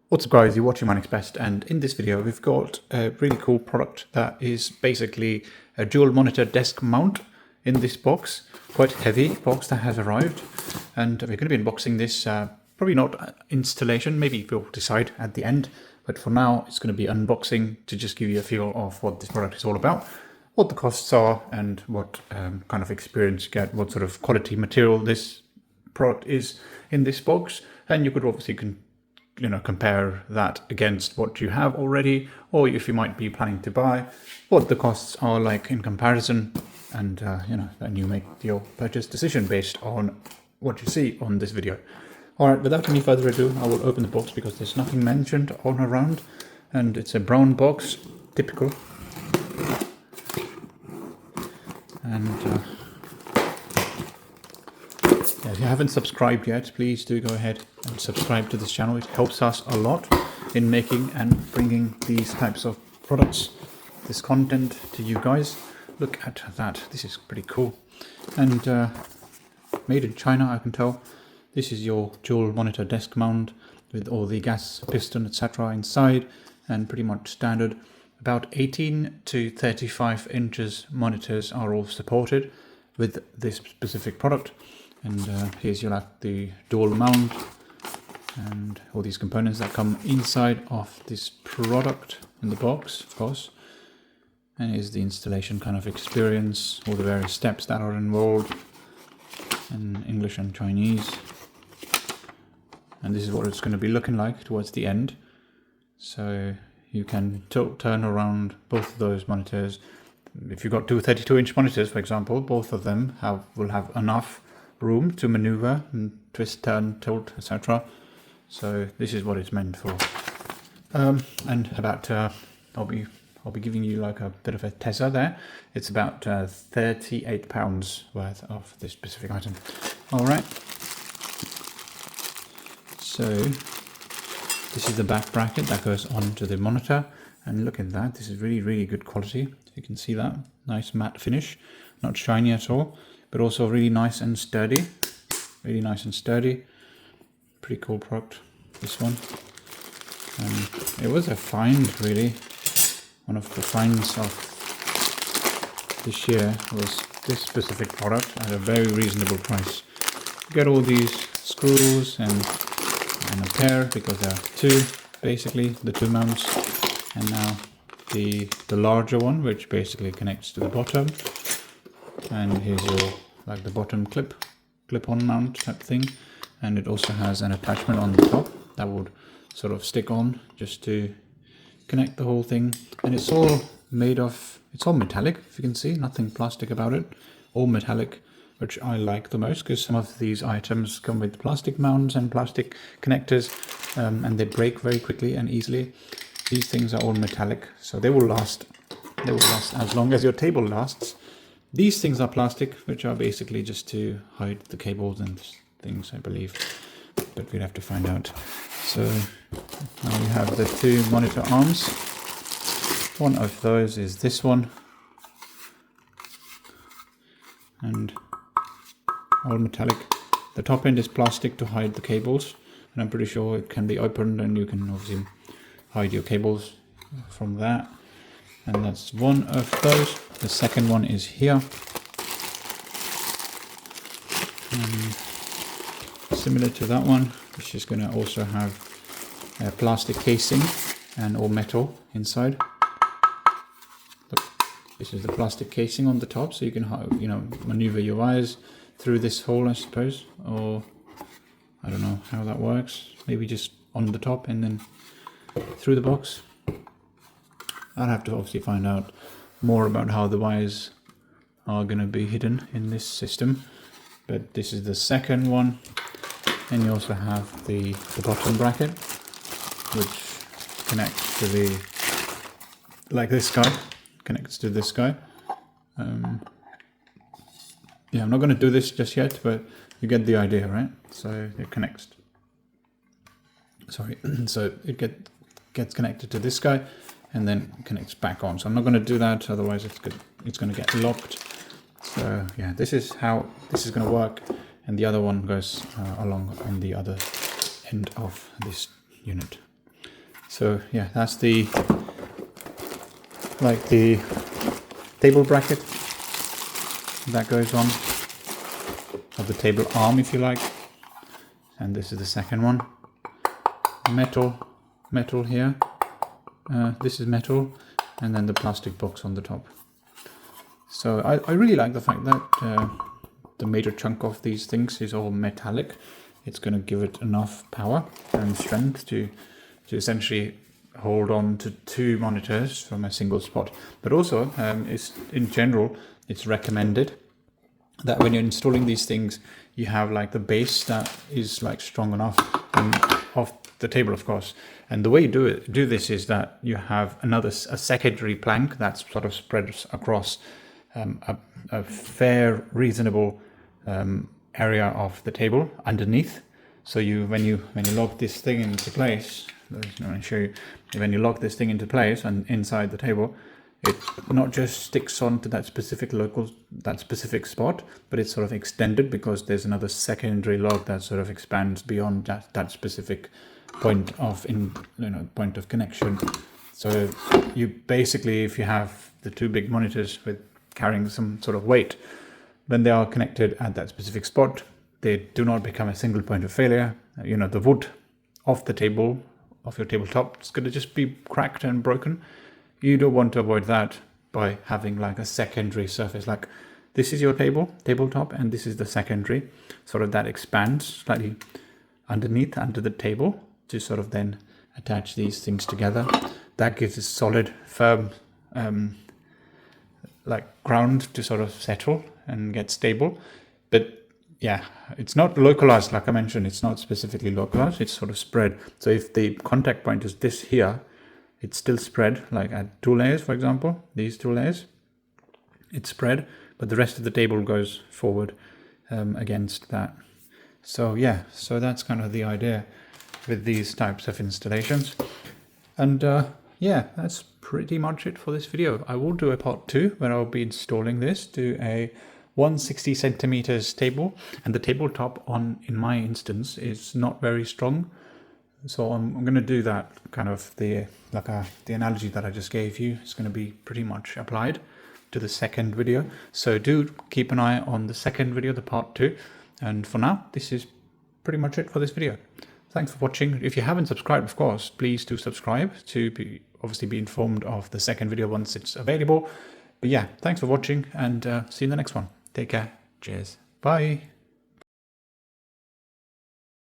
What's up guys, you're watching MyNextBest, and in this video we've got a really cool product that is basically a dual monitor desk mount in this box. Quite heavy box that has arrived, and we're going to be unboxing this, probably not installation, maybe we'll decide at the end, but for now it's going to be unboxing to just give you a feel of what this product is all about, what the costs are, and what kind of experience you get, what sort of quality material this product is in this box. And you could obviously compare that against what you have already, or if you might be planning to buy, what the costs are like in comparison, and then you make your purchase decision based on what you see on this video. All right, without any further ado, I will open the box because there's nothing mentioned on around, and it's a brown box, typical. And if you haven't subscribed yet, please do go ahead and subscribe to this channel. It helps us a lot in making and bringing these types of products, this content to you guys. Look at that, this is pretty cool. And made in China, I can tell. This is your dual monitor desk mount with all the gas piston, etc. inside, and pretty much standard. About 18 to 35 inches monitors are all supported with this specific product. And here's your the dual mount and all these components that come inside of this product in the box, of course. And here's the installation kind of experience, all the various steps that are involved in English and Chinese. And this is what it's going to be looking like towards the end. So you can turn around both of those monitors. If you've got two 32-inch monitors, for example, both of them will have enough room to maneuver and twist, turn, tilt, etc. So this is what it's meant for. And about I'll be giving you like a bit of a teaser there. It's about £38 worth of this specific item. All right. So this is the back bracket that goes onto the monitor, and look at that. This is really good quality. You can see that nice matte finish, not shiny at all, but also really nice and sturdy. Really nice and sturdy. Pretty cool product, this one. It was a find, really. One of the finds of this year was this specific product at a very reasonable price. You get all these screws and a pair, because there are two, basically, the two mounts. And now the larger one, which basically connects to the bottom. And here's your the bottom clip-on mount type thing, and it also has an attachment on the top that would sort of stick on just to connect the whole thing. And it's all made of, it's all metallic, if you can see, nothing plastic about it, all metallic, which I like the most, because some of these items come with plastic mounts and plastic connectors, and they break very quickly and easily. These things are all metallic, so they will last as long as your table lasts. These things are plastic, which are basically just to hide the cables and things, I believe, but we'd have to find out. So now we have the two monitor arms. One of those is this one, and all metallic. The top end is plastic to hide the cables, and I'm pretty sure it can be opened and you can obviously hide your cables from that. And that's one of those. The second one is here. Similar to that one, which is going to also have a plastic casing and all metal inside. Look, this is the plastic casing on the top, so you can maneuver your wires through this hole, I suppose, or I don't know how that works. Maybe just on the top and then through the box. I'll have to obviously find out more about how the wires are going to be hidden in this system. But this is the second one. And you also have the bottom bracket, which connects to this guy, connects to this guy. Yeah, I'm not going to do this just yet, but you get the idea, right? So it connects. Sorry, so it gets connected to this guy, and then connects back on. So I'm not going to do that, otherwise it's going to get locked. So yeah, this is how this is going to work, and the other one goes along on the other end of this unit. So yeah, that's the table bracket that goes on, or the table arm if you like. And this is the second one. Metal here. This is metal, and then the plastic box on the top. So I really like the fact that the major chunk of these things is all metallic. It's going to give it enough power and strength to essentially hold on to two monitors from a single spot. But also, in general, it's recommended that when you're installing these things, you have like the base that is like strong enough and off the table, of course. And the way you do this is that you have a secondary plank that's sort of spread across a fair, reasonable area of the table underneath. So when you lock this thing into place, let me show you. When you lock this thing into place and inside the table, it not just sticks onto that specific spot, but it's sort of extended because there's another secondary lock that sort of expands beyond that specific point of connection. So you basically, if you have the two big monitors with carrying some sort of weight, when they are connected at that specific spot, they do not become a single point of failure. The wood of the table, of your tabletop, is going to just be cracked and broken. You don't want to avoid that by having like a secondary surface. Like this is your tabletop, and this is the secondary, sort of that expands slightly underneath, under the table, to sort of then attach these things together. That gives a solid, firm, like ground to sort of settle and get stable. But yeah, it's not localized, like I mentioned, it's not specifically localized, it's sort of spread. So if the contact point is this here, it's still spread, like at 2 layers, for example, these 2 layers, it's spread, but the rest of the table goes forward against that. So yeah, so that's kind of the idea with these types of installations. And yeah, that's pretty much it for this video. I will do a part 2 where I'll be installing this to a 160 centimeters table, and the tabletop in my instance is not very strong. So I'm going to do that kind of the analogy that I just gave you is going to be pretty much applied to the second video. So do keep an eye on the second video, the part 2. And for now, this is pretty much it for this video. Thanks for watching. If you haven't subscribed, of course, please do subscribe to obviously be informed of the second video once it's available. But yeah, thanks for watching, and see you in the next one. Take care. Cheers. Bye.